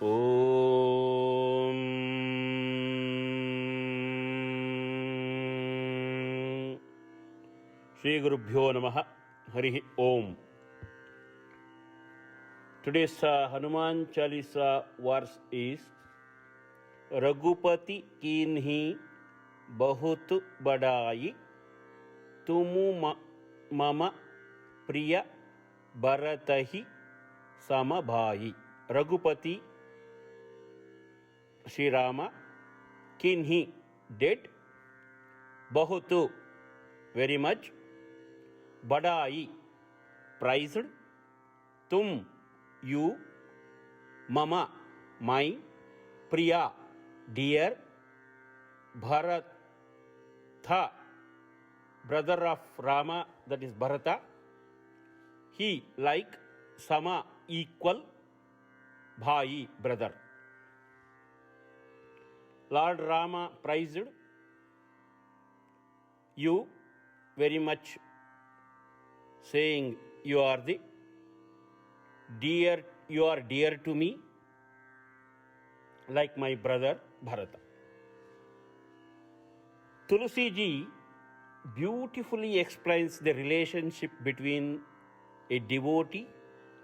Om Shri Gurubhyo Namaha Harihi Om. Today's Hanuman Chalisa verse is Raghupati Kinhi Bahut Badai Tumu Mama Priya Bharatahi Samabhai. Raghupati Sri Rama Kinhi did Bahutu very much Badai prized Tum you Mama my Priya dear Bharatha brother of Rama, that is Bharata, he like Sama equal Bhai brother. Lord Rama praised you very much, saying you are dear to me like my brother Bharata. Tulsi ji beautifully explains the relationship between a devotee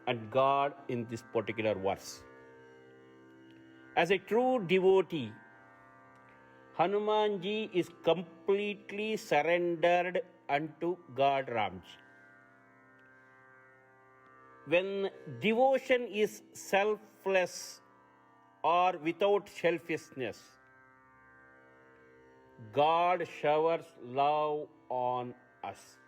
and God in this particular verse. As a true devotee, Hanumanji is completely surrendered unto God Ramji. When devotion is selfless or without selfishness, God showers love on us.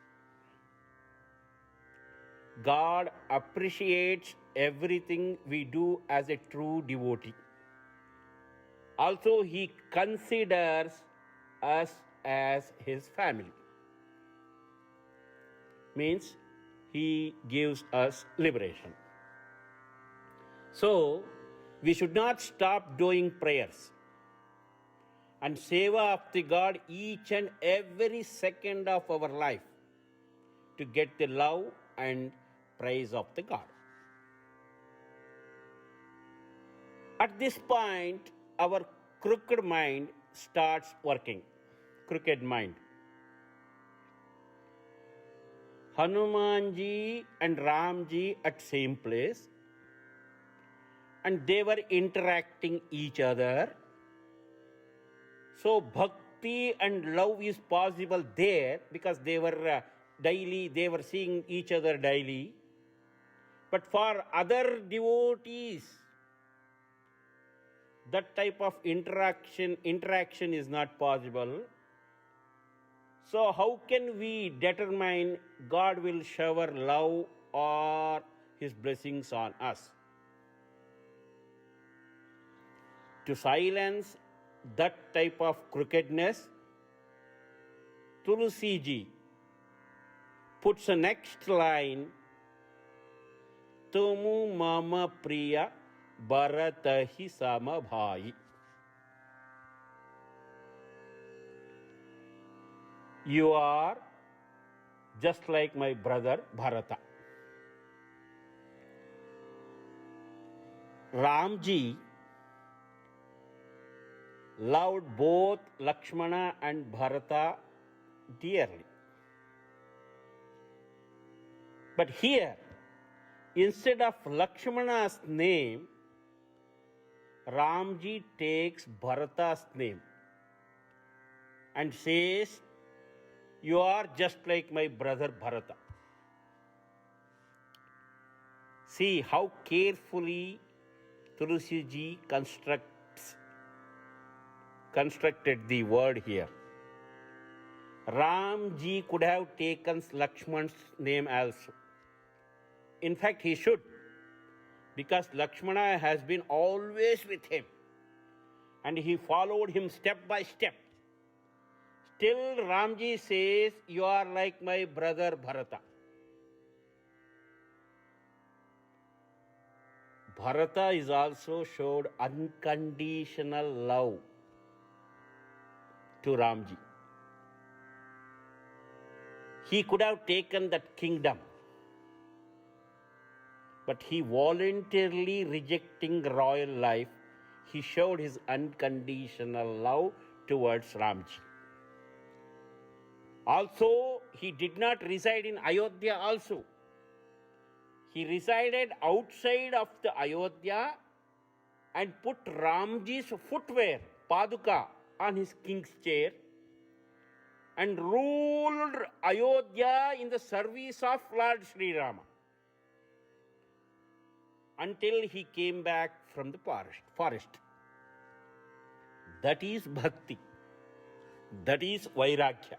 God appreciates everything we do as a true devotee. Also, He considers us as His family. Means He gives us liberation. So, we should not stop doing prayers and seva of the God each and every second of our life to get the love and praise of the God. At this point, our crooked mind starts working. Crooked mind. Hanumanji and Ramji at same place, and they were interacting each other. So bhakti and love is possible there because they were they were seeing each other daily. But for other devotees, that type of interaction is not possible. So how can we determine God will shower love or His blessings on us? To silence that type of crookedness, Tulsi ji puts the next line, Tumu Mama Priya Bharatahi Samabhai. You are just like my brother Bharata. Ramji loved both Lakshmana and Bharata dearly. But here, instead of Lakshmana's name, Ramji takes Bharata's name and says, you are just like my brother Bharata. See how carefully Tulsi ji constructed the word here. Ramji could have taken Lakshman's name also. In fact, he should, because Lakshmana has been always with him and he followed him step by step. Still, Ramji says, you are like my brother Bharata. Bharata is also showed unconditional love to Ramji. He could have taken that kingdom, but he voluntarily rejecting royal life, he showed his unconditional love towards Ramji. Also, he did not reside in Ayodhya also. He resided outside of the Ayodhya and put Ramji's footwear, Paduka, on his king's chair and ruled Ayodhya in the service of Lord Sri Rama until he came back from the forest. That is bhakti. That is vairagya.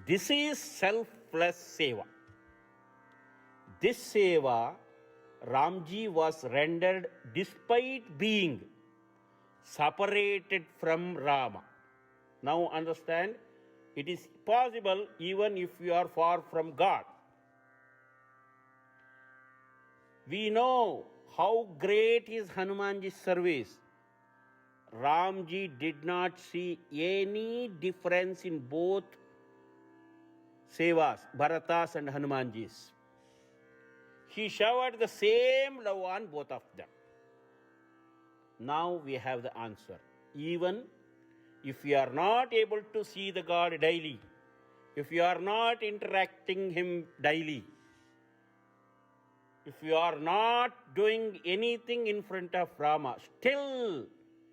This is selfless seva. This seva, Ramji was rendered despite being separated from Rama. Now understand, it is possible even if you are far from God. We know how great is Hanumanji's service. Ramji did not see any difference in both sevas, Bharatas and Hanumanji's. He showered the same love on both of them. Now we have the answer. Even if you are not able to see the God daily, if you are not interacting him daily, if you are not doing anything in front of Rama, still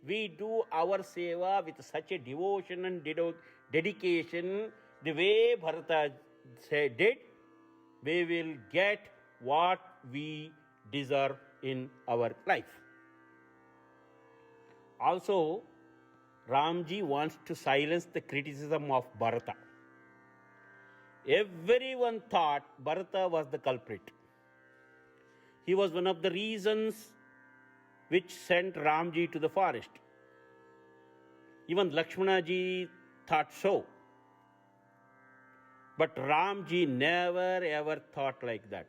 we do our seva with such a devotion and dedication, the way Bharata did, we will get what we deserve in our life. Also, Ramji wants to silence the criticism of Bharata. Everyone thought Bharata was the culprit. He was one of the reasons which sent Ramji to the forest. Even Lakshmanaji thought so. But Ramji never ever thought like that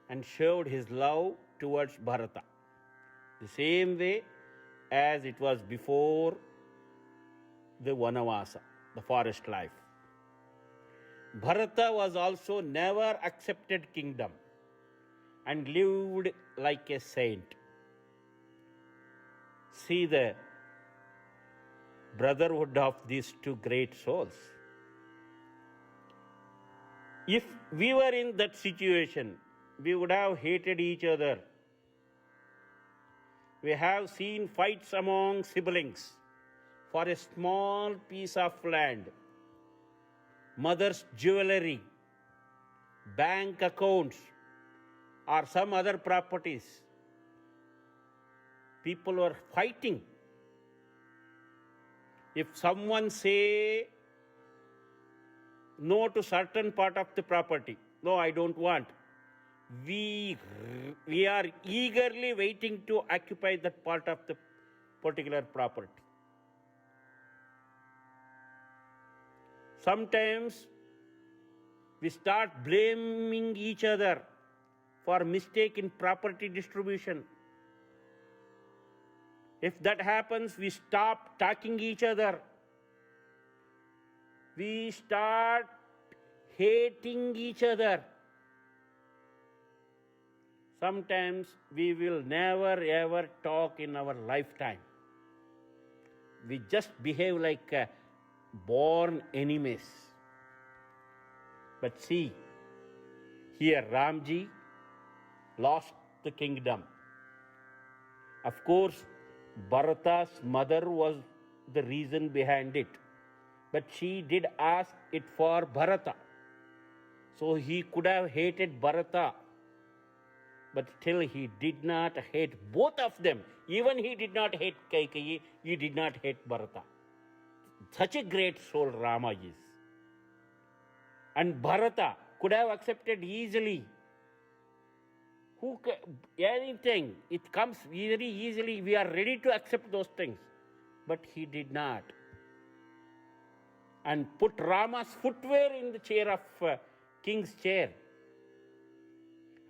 and showed his love towards Bharata the same way as it was before the Vanavasa, the forest life. Bharata was also never accepted kingdom and lived like a saint. See the brotherhood of these two great souls. If we were in that situation, we would have hated each other. We have seen fights among siblings for a small piece of land, mother's jewelry, bank accounts, or some other properties. People were fighting. If someone say no to certain part of the property, no, I don't want, we are eagerly waiting to occupy that part of the particular property. Sometimes we start blaming each other for mistake in property distribution. If that happens, we stop talking each other. We start hating each other. Sometimes we will never ever talk in our lifetime. We just behave like born enemies. But see, here Ramji lost the kingdom. Of course, Bharata's mother was the reason behind it. But she did ask it for Bharata. So he could have hated Bharata. But still he did not hate both of them. Even he did not hate Kaikeyi, he did not hate Bharata. Such a great soul Rama is. And Bharata could have accepted easily. Anything, it comes very easily. We are ready to accept those things. But he did not. And put Rama's footwear in the chair of king's chair.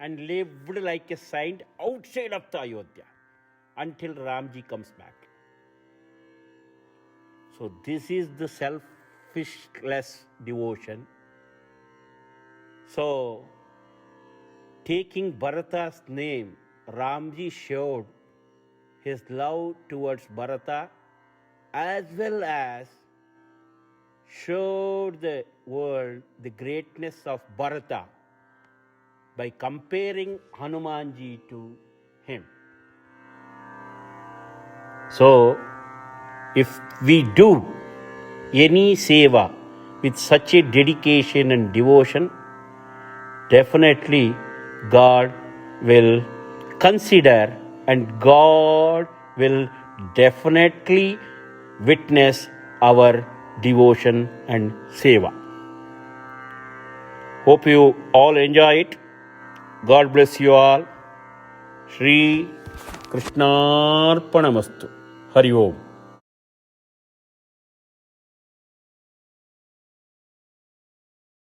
And lived like a saint outside of the Ayodhya until Ramji comes back. So this is the selfishless devotion. So taking Bharata's name, Ramji showed his love towards Bharata as well as showed the world the greatness of Bharata by comparing Hanumanji to him. So, if we do any seva with such a dedication and devotion, definitely God will consider and God will definitely witness our devotion and seva. Hope you all enjoy it. God bless you all. Shri Krishnarpanamastu. Hari Om.